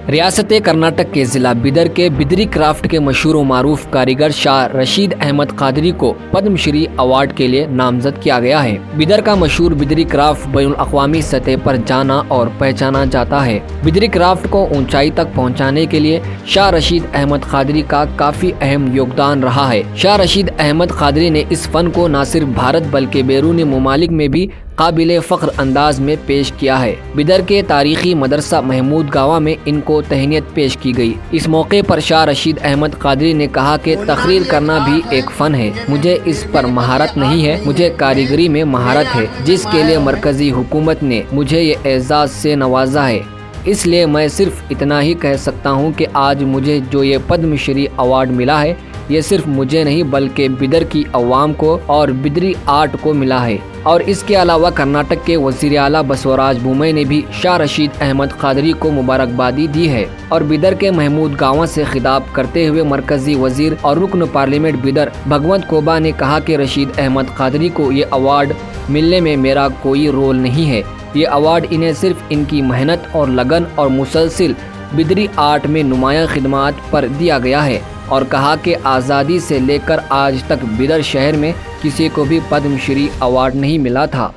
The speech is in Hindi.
रियासत कर्नाटक के जिला बिदर के बिदरी क्राफ्ट के मशहूर मारूफ कारीगर शाह रशीद अहमद कादरी को पद्मश्री अवार्ड के लिए नामजद किया गया है। बिदर का मशहूर बिदरी क्राफ्ट बैनुल अक़वामी सतह पर जाना और पहचाना जाता है। बिदरी क्राफ्ट को ऊंचाई तक पहुंचाने के लिए शाह रशीद अहमद कादरी का काफी अहम योगदान रहा है। शाह रशीद अहमद कादरी ने इस फन को न सिर्फ भारत बल्कि बैरूनी ममालिक में भी काबिले फ़ख्र अंदाज में पेश किया है। बिदर के तारीखी मदरसा महमूद गावा में इनको तहनीत पेश की गई। इस मौके पर शाह रशीद अहमद कादरी ने कहा कि तकरीर करना भी एक फ़न है। मुझे इस पर महारत नहीं है, मुझे कारीगरी में महारत है, जिसके लिए मरकज़ी हुकूमत ने मुझे ये एजाज़ से नवाजा है। इसलिए मैं सिर्फ इतना ही कह सकता हूँ कि आज मुझे जो ये पद्मश्री अवार्ड मिला है, ये सिर्फ मुझे नहीं बल्कि बिदर की अवाम को और बिदरी आर्ट को मिला है। और इसके अलावा कर्नाटक के वज़ीर आला बसवराज बोम्मई ने भी शाह रशीद अहमद कादरी को मुबारकबादी दी है। और बिदर के महमूद गांव से खिताब करते हुए मरकजी वजीर और रुकन पार्लियामेंट बिदर भगवंत कोबा ने कहा कि रशीद अहमद कादरी को ये अवार्ड मिलने में मेरा कोई रोल नहीं है। ये अवार्ड इन्हें सिर्फ इनकी मेहनत और लगन और मुसलसिल बिदरी आर्ट में नुमायां खिदमात पर दिया गया है। और कहा कि आज़ादी से लेकर आज तक बिदर शहर में किसी को भी पद्मश्री अवार्ड नहीं मिला था।